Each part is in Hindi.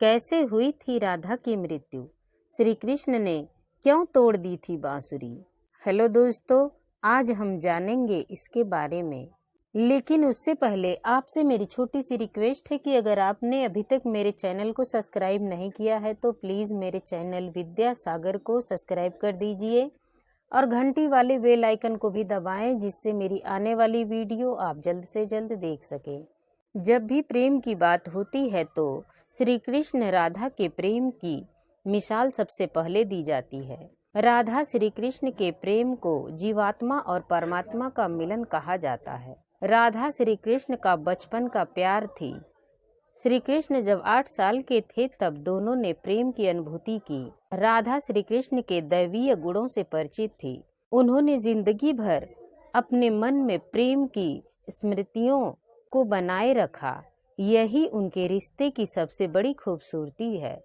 कैसे हुई थी राधा की मृत्यु? श्री कृष्ण ने क्यों तोड़ दी थी बांसुरी? हेलो दोस्तों, आज हम जानेंगे इसके बारे में। लेकिन उससे पहले आपसे मेरी छोटी सी रिक्वेस्ट है कि अगर आपने अभी तक मेरे चैनल को सब्सक्राइब नहीं किया है तो प्लीज़ मेरे चैनल विद्यासागर को सब्सक्राइब कर दीजिए और घंटी वाले बेल आइकन को भी दबाएं, जिससे मेरी आने वाली वीडियो आप जल्द से जल्द देख सकें। जब भी प्रेम की बात होती है तो श्री कृष्ण राधा के प्रेम की मिसाल सबसे पहले दी जाती है। राधा श्री कृष्ण के प्रेम को जीवात्मा और परमात्मा का मिलन कहा जाता है। राधा श्री कृष्ण का बचपन का प्यार थी। श्री कृष्ण जब 8 साल के थे तब दोनों ने प्रेम की अनुभूति की। राधा श्री कृष्ण के दैवीय गुणों से परिचित थी। उन्होंने जिंदगी भर अपने मन में प्रेम की स्मृतियों को बनाए रखा। यही उनके रिश्ते की सबसे बड़ी खूबसूरती है।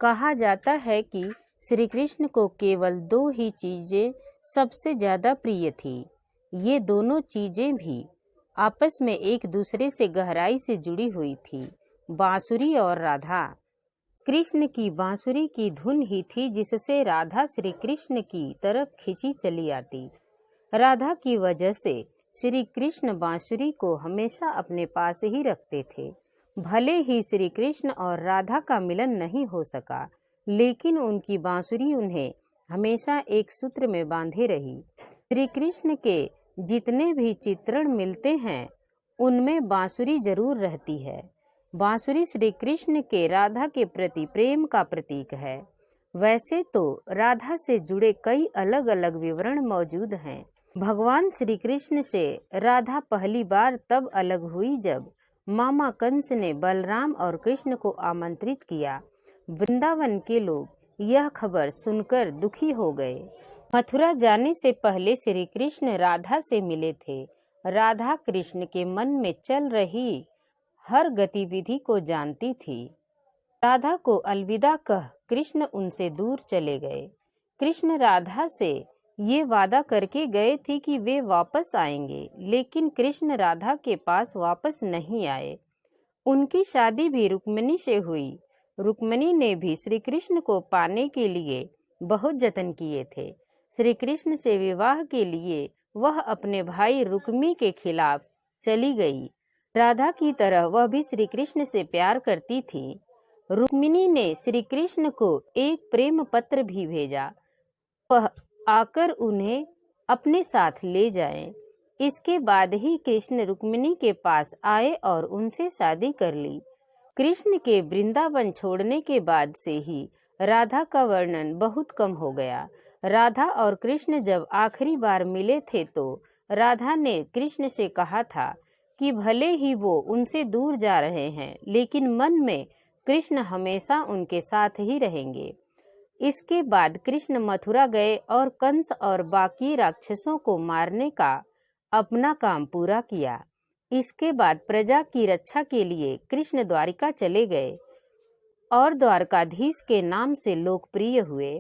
कहा जाता है कि श्री कृष्ण को केवल 2 ही चीजें सबसे ज्यादा प्रिय थी। ये दोनों चीजें भी आपस में एक दूसरे से गहराई से जुड़ी हुई थी, बांसुरी और राधा। कृष्ण की बांसुरी की धुन ही थी जिससे राधा श्री कृष्ण की तरफ खिंची चली आती। राधा की वजह से श्री कृष्ण बांसुरी को हमेशा अपने पास ही रखते थे। भले ही श्री कृष्ण और राधा का मिलन नहीं हो सका, लेकिन उनकी बांसुरी उन्हें हमेशा एक सूत्र में बांधे रही। श्री कृष्ण के जितने भी चित्रण मिलते हैं उनमें बांसुरी जरूर रहती है। बांसुरी श्री कृष्ण के राधा के प्रति प्रेम का प्रतीक है। वैसे तो राधा से जुड़े कई अलग अलग विवरण मौजूद हैं। भगवान श्री कृष्ण से राधा पहली बार तब अलग हुई जब मामा कंस ने बलराम और कृष्ण को आमंत्रित किया। वृंदावन के लोग यह खबर सुनकर दुखी हो गए। मथुरा जाने से पहले श्री कृष्ण राधा से मिले थे। राधा कृष्ण के मन में चल रही हर गतिविधि को जानती थी। राधा को अलविदा कह कृष्ण उनसे दूर चले गए। कृष्ण राधा से ये वादा करके गए थे कि वे वापस आएंगे, लेकिन कृष्ण राधा के पास वापस नहीं आए। उनकी शादी भी रुक्मिणी से हुई। रुक्मिणी ने भी श्री कृष्ण को पाने के लिए बहुत जतन किए थे। श्री कृष्ण से विवाह के लिए वह अपने भाई रुक्मी के खिलाफ चली गई। राधा की तरह वह भी श्री कृष्ण से प्यार करती थी। रुक्मिणी ने श्री कृष्ण को एक प्रेम पत्र भी भेजा, वह आकर उन्हें अपने साथ ले जाएं। इसके बाद ही कृष्ण रुक्मिणी के पास आए और उनसे शादी कर ली। कृष्ण के वृंदावन छोड़ने के बाद से ही राधा का वर्णन बहुत कम हो गया। राधा और कृष्ण जब आखिरी बार मिले थे तो राधा ने कृष्ण से कहा था कि भले ही वो उनसे दूर जा रहे हैं, लेकिन मन में कृष्ण हमेशा उनके साथ ही रहेंगे। इसके बाद कृष्ण मथुरा गए और कंस और बाकी राक्षसों को मारने का अपना काम पूरा किया। इसके बाद प्रजा की रक्षा के लिए कृष्ण द्वारिका चले गए और द्वारकाधीश के नाम से लोकप्रिय हुए।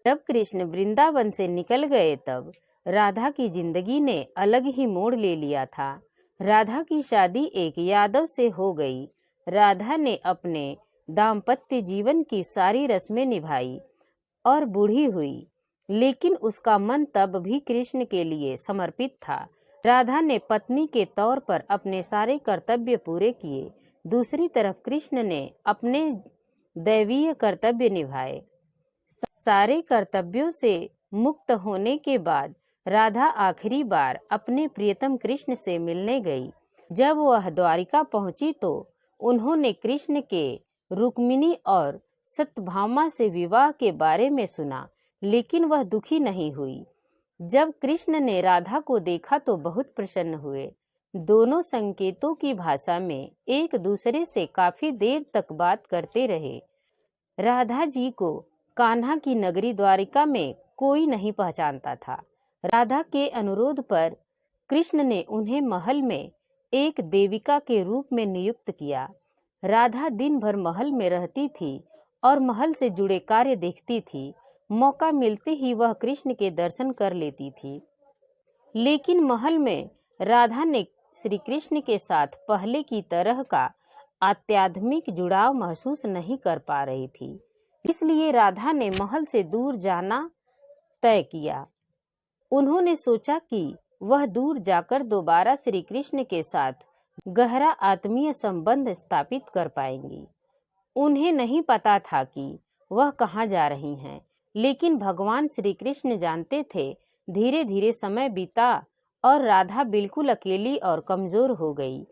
जब कृष्ण वृंदावन से निकल गए तब राधा की जिंदगी ने अलग ही मोड़ ले लिया था। राधा की शादी एक यादव से हो गई। राधा ने अपने दाम्पत्य जीवन की सारी रस्में निभाई और बूढ़ी हुई, लेकिन उसका मन तब भी कृष्ण के लिए समर्पित था। राधा ने पत्नी के तौर पर अपने सारे कर्तव्य पूरे किए। दूसरी तरफ कृष्ण ने अपने दैवीय कर्तव्य निभाए। सारे कर्तव्यों से मुक्त होने के बाद राधा आखिरी बार अपने प्रियतम कृष्ण से मिलने गई। जब वह द्वारिका पहुंची तो उन्होंने कृष्ण के रुक्मिणी और सत्यभामा से विवाह के बारे में सुना, लेकिन वह दुखी नहीं हुई। जब कृष्ण ने राधा को देखा तो बहुत प्रसन्न हुए। दोनों संकेतों की भाषा में एक दूसरे से काफी देर तक बात करते रहे। राधा जी को कान्हा की नगरी द्वारिका में कोई नहीं पहचानता था। राधा के अनुरोध पर कृष्ण ने उन्हें महल में एक देविका के रूप में नियुक्त किया। राधा दिन भर महल में रहती थी और महल से जुड़े कार्य देखती थी। मौका मिलते ही वह कृष्ण के दर्शन कर लेती थी। लेकिन महल में राधा ने श्री कृष्ण के साथ पहले की तरह का आध्यात्मिक जुड़ाव महसूस नहीं कर पा रही थी। इसलिए राधा ने महल से दूर जाना तय किया। उन्होंने सोचा कि वह दूर जाकर दोबारा श्री कृष्ण के साथ गहरा आत्मीय संबंध स्थापित कर पाएंगी। उन्हें नहीं पता था कि वह कहाँ जा रही हैं, लेकिन भगवान श्री कृष्ण जानते थे। धीरे धीरे समय बीता और राधा बिल्कुल अकेली और कमजोर हो गई।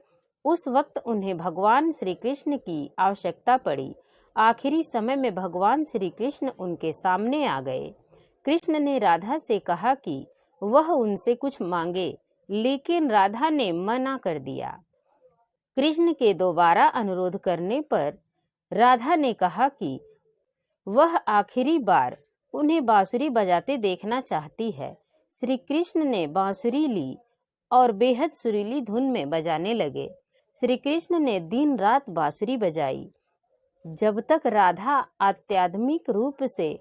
उस वक्त उन्हें भगवान श्री कृष्ण की आवश्यकता पड़ी। आखिरी समय में भगवान श्री कृष्ण उनके सामने आ गए। कृष्ण ने राधा से कहा कि वह उनसे कुछ मांगे, लेकिन राधा ने मना कर दिया। कृष्ण के दोबारा अनुरोध करने पर राधा ने कहा कि वह आखिरी बार उन्हें बांसुरी बजाते देखना चाहती है। श्री कृष्ण ने बांसुरी ली और बेहद सुरीली धुन में बजाने लगे। श्री कृष्ण ने दिन रात बांसुरी बजाई जब तक राधा आध्यात्मिक रूप से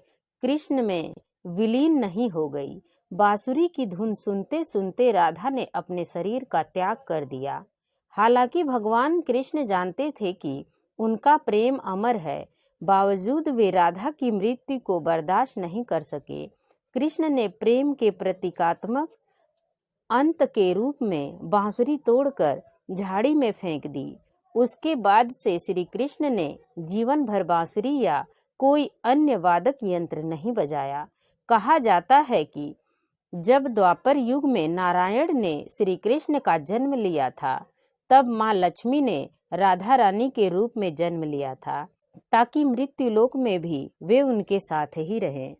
कृष्ण में विलीन नहीं हो गई। बांसुरी की धुन सुनते सुनते राधा ने अपने शरीर का त्याग कर दिया। हालांकि भगवान कृष्ण जानते थे कि उनका प्रेम अमर है, बावजूद वे राधा की मृत्यु को बर्दाश्त नहीं कर सके। कृष्ण ने प्रेम के प्रतीकात्मक अंत के रूप में बांसुरी तोड़कर झाड़ी में फेंक दी। उसके बाद से श्री कृष्ण ने जीवन भर बांसुरी या कोई अन्य वादक यंत्र नहीं बजाया। कहा जाता है कि जब द्वापर युग में नारायण ने श्री कृष्ण का जन्म लिया था, तब माँ लक्ष्मी ने राधा रानी के रूप में जन्म लिया था, ताकि मृत्यु लोक में भी वे उनके साथ ही रहें।